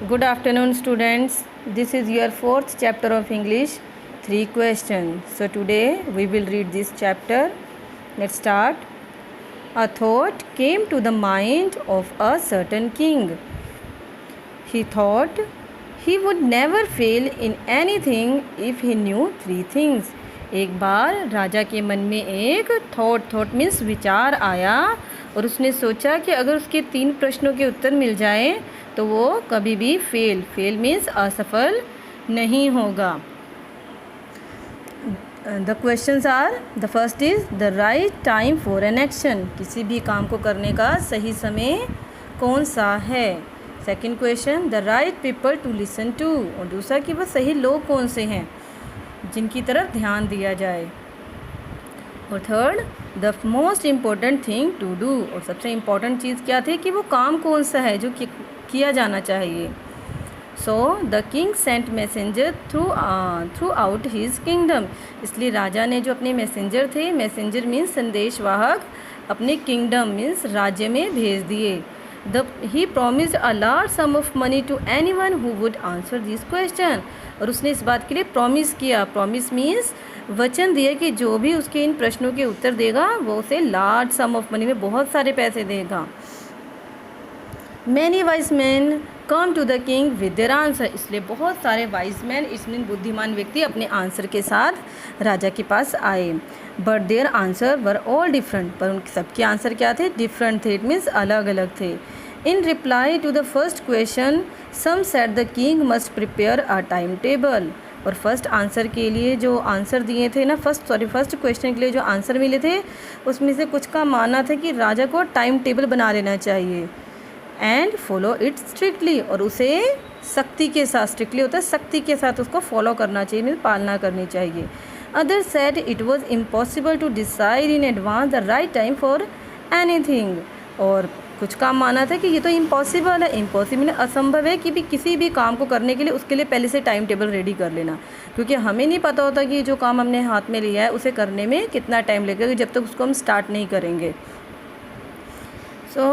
Good afternoon, students. This is your fourth chapter of English. 3 questions. So today we will read this chapter. Let's start. A thought came to the mind of a certain king. He thought he would never fail in anything if he knew 3 things. एक बार राजा के मन में एक thought means विचार आया और उसने सोचा कि अगर उसके 3 प्रश्नों के उत्तर मिल जाएं तो वो कभी भी फेल मीन्स असफल नहीं होगा. The questions are, the first is the right time for an action. किसी भी काम को करने का सही समय कौन सा है. Second question, the right people to listen to. और दूसरा कि वह सही लोग कौन से हैं जिनकी तरफ ध्यान दिया जाए. और third, the most important thing to do. और सबसे इम्पोर्टेंट चीज़ क्या थी कि वो काम कौन सा है जो किया जाना चाहिए. So the king sent messenger throughout his kingdom. इसलिए राजा ने जो अपने मैसेंजर थे, मैसेंजर मीन्स संदेशवाहक, अपने किंगडम मीन्स राज्य में भेज दिए. He promised a large sum of money to anyone who would answer these questions. और उसने इस बात के लिए प्रॉमिस किया. प्रॉमिस मीन्स वचन दिया कि जो भी उसके इन प्रश्नों के उत्तर देगा वो उसे लार्ज सम ऑफ मनी में बहुत सारे पैसे देगा. Many wise men come to the king with their answer. इसलिए बहुत सारे वाइज मैन, इसमें बुद्धिमान व्यक्ति अपने आंसर के साथ राजा के पास आए. But their answer were all different. पर उनके सबके आंसर क्या थे, डिफरेंट थे. इट मीन्स अलग अलग थे. In reply to the first question some said the king must prepare a time table. और फर्स्ट आंसर के लिए जो आंसर दिए थे ना, फर्स्ट क्वेश्चन के लिए जो आंसर मिले थे उसमें से कुछ का मानना था कि राजा को टाइम टेबल बना लेना चाहिए एंड फॉलो इट स्ट्रिक्टली. और उसे सख्ती के साथ, स्ट्रिक्टली होता है सख्ती के साथ उसको फॉलो करना चाहिए, मीन्स पालना करनी चाहिए. Others said it was impossible to decide in advance the right time for anything. और कुछ काम माना था कि ये तो इम्पॉसिबल है. इम्पॉसिबल असंभव है कि भी किसी भी काम को करने के लिए उसके लिए पहले से टाइम टेबल रेडी कर लेना, क्योंकि हमें नहीं पता होता कि जो काम हमने हाथ में लिया है उसे करने में कितना टाइम लगेगा जब तक उसको हम स्टार्ट नहीं करेंगे. So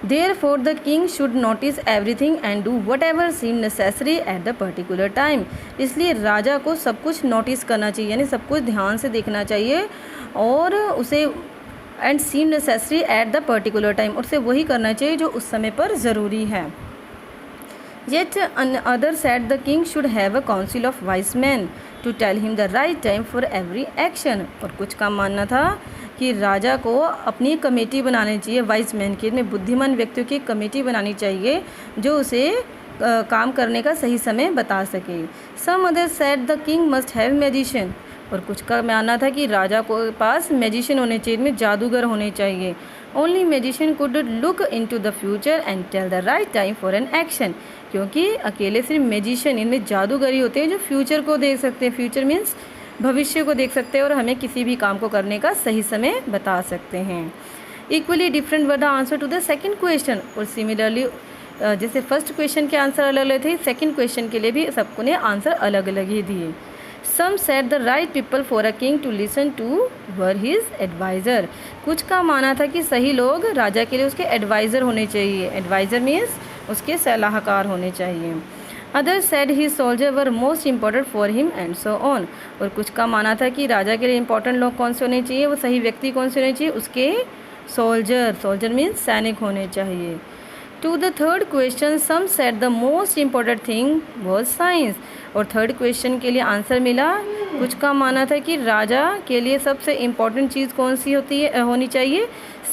therefore the king should notice everything and do whatever seemed necessary at the particular time. इसलिए राजा को सब कुछ नोटिस करना चाहिए, यानी सब कुछ ध्यान से देखना चाहिए और उसे and seem necessary at the particular time, और उसे वही करना चाहिए जो उस समय पर ज़रूरी है. Yet another said the king should have a council of wise men to tell him the right time for every action. और कुछ का मानना था कि राजा को अपनी कमेटी बनानी चाहिए, वाइज मैन की, में बुद्धिमान व्यक्तियों की कमेटी बनानी चाहिए जो उसे काम करने का सही समय बता सके. Some others said the king must have magician. और कुछ का मानना था कि राजा को पास मैजिशियन होने चाहिए, में जादूगर होने चाहिए. Only magician could look into the future and tell the right time for an action. क्योंकि अकेले सिर्फ मैजिशियन, इनमें जादूगरी होते हैं जो फ्यूचर को देख सकते हैं. फ्यूचर मीन्स भविष्य को देख सकते हैं और हमें किसी भी काम को करने का सही समय बता सकते हैं. Equally different were the answer to the second question. और सिमिलरली जैसे फर्स्ट क्वेश्चन के आंसर अलग अलग थे, सेकंड क्वेश्चन के लिए भी सबको ने आंसर अलग अलग ही दिए. Some said the right people for a king to listen to were his adviser. कुछ का माना था कि सही लोग राजा के लिए उसके एडवाइज़र होने चाहिए. एडवाइज़र मीन्स उसके सलाहकार होने चाहिए. Others said he soldier were most important for him and so on. और कुछ का माना था कि राजा के लिए इंपॉर्टेंट लोग कौन से होने चाहिए, वो सही व्यक्ति कौन से होने चाहिए, उसके सोल्जर मीन्स सैनिक होने चाहिए. To the third question some said the most important thing was science. और थर्ड क्वेश्चन के लिए आंसर मिला, कुछ का माना था कि राजा के लिए सबसे इम्पॉर्टेंट चीज़ कौन सी होनी चाहिए,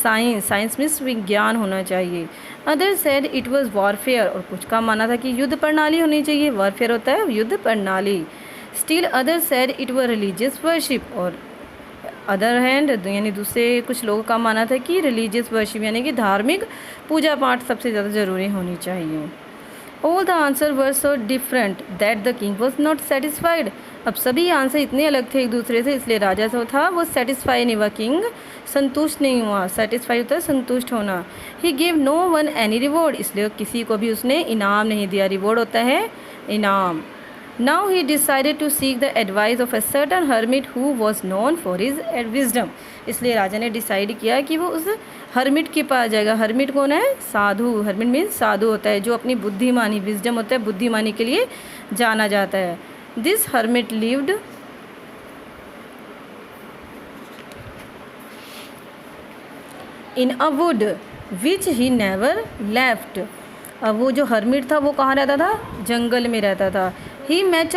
साइंस. साइंस मीन्स विज्ञान होना चाहिए. Other said it was warfare. और कुछ का माना था कि युद्ध प्रणाली होनी चाहिए. वॉरफेयर होता है युद्ध प्रणाली. Still other said it was religious worship. और अदर हैंड यानी दूसरे कुछ लोगों का माना था कि रिलीजियस वर्शिप यानी कि धार्मिक पूजा पाठ सबसे ज़्यादा ज़रूरी होनी चाहिए. All the answer were so different that the king was not satisfied. अब सभी आंसर इतने अलग थे एक दूसरे से, इसलिए राजा जो था वो सेटिस्फाई नहीं हुआ, किंग संतुष्ट नहीं हुआ. सेटिस्फाई होता है संतुष्ट होना. He give no one any reward. इसलिए किसी को भी उसने इनाम नहीं दिया. रिवॉर्ड होता है इनाम. Now he decided to seek the advice of a certain hermit who was known for his wisdom. इसलिए राजा ने डिसाइड किया कि वो उस हर्मिट के पास जाएगा. हर्मिट कौन है? साधु. हर्मिट मीन्स साधु होता है जो अपनी बुद्धिमानी, विजडम होता है, बुद्धिमानी के लिए जाना जाता है. This hermit lived in a would which he never left. अब वो जो हर्मिट था वो कहाँ रहता था? जंगल में रहता था. He match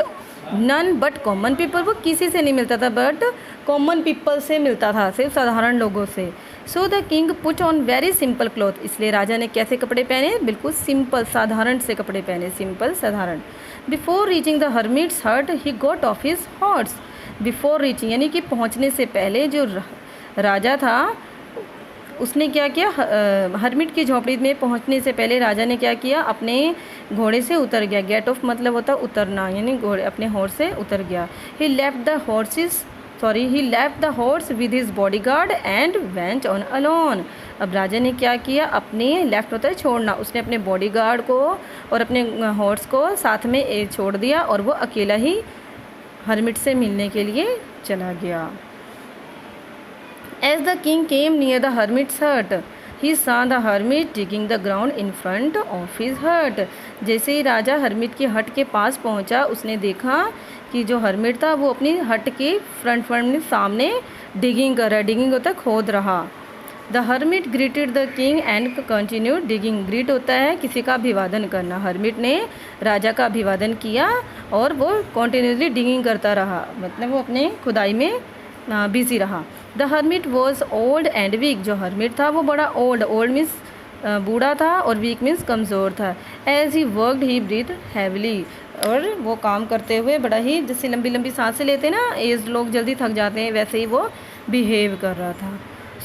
none but common people. वो किसी से नहीं मिलता था बट कॉमन पीपल से मिलता था, सिर्फ साधारण लोगों से. सो the king put on very simple cloth. इसलिए राजा ने कैसे कपड़े पहने? बिल्कुल सिंपल, साधारण से कपड़े पहने, सिंपल, साधारण. बिफोर रीचिंग द हर्मिट्स हट he got off his horse. Before reaching यानी कि पहुँचने से पहले जो राजा था उसने क्या किया? हर्मिट की झोपड़ी में पहुंचने से पहले राजा ने क्या किया? अपने घोड़े से उतर गया. गेट ऑफ मतलब होता है उतरना, यानी घोड़े अपने हॉर्स से उतर गया. He left the horse with his bodyguard and went on alone. अब राजा ने क्या किया? अपने लेफ्ट होता है छोड़ना, उसने अपने बॉडीगार्ड को और अपने हॉर्स को साथ में छोड़ दिया और वो अकेला ही हर्मिट से मिलने के लिए चला गया. As the king came near the hermit's hut, he saw the hermit digging the ground in front of his hut. जैसे ही राजा हर्मिट की हट के पास पहुंचा, उसने देखा कि जो हर्मिट था वो अपनी हट के फ्रंट में सामने डिगिंग कर रहा है. डिगिंग होता है खोद रहा. The hermit greeted the king and continued digging. Greet होता है किसी का अभिवादन करना. हर्मिट ने राजा का अभिवादन किया और वो कॉन्टिन्यूसली डिगिंग करता रहा, मतलब वो अपने खुदाई में बिजी रहा. The hermit was old and weak. जो हर्मिट था वो बड़ा ओल्ड मीन्स बूढ़ा था और वीक मीन्स कमज़ोर था. As he worked he breathe heavily. और वो काम करते हुए बड़ा ही, जैसे लंबी लंबी सांसें लेते हैं ना, एज लोग जल्दी थक जाते हैं, वैसे ही वो बिहेव कर रहा था.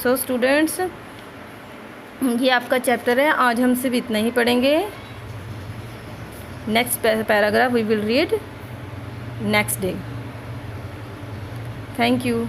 सो स्टूडेंट्स, ये आपका चैप्टर है. आज हम सिर्फ इतना ही पढ़ेंगे. Next paragraph we will read next day. Thank you.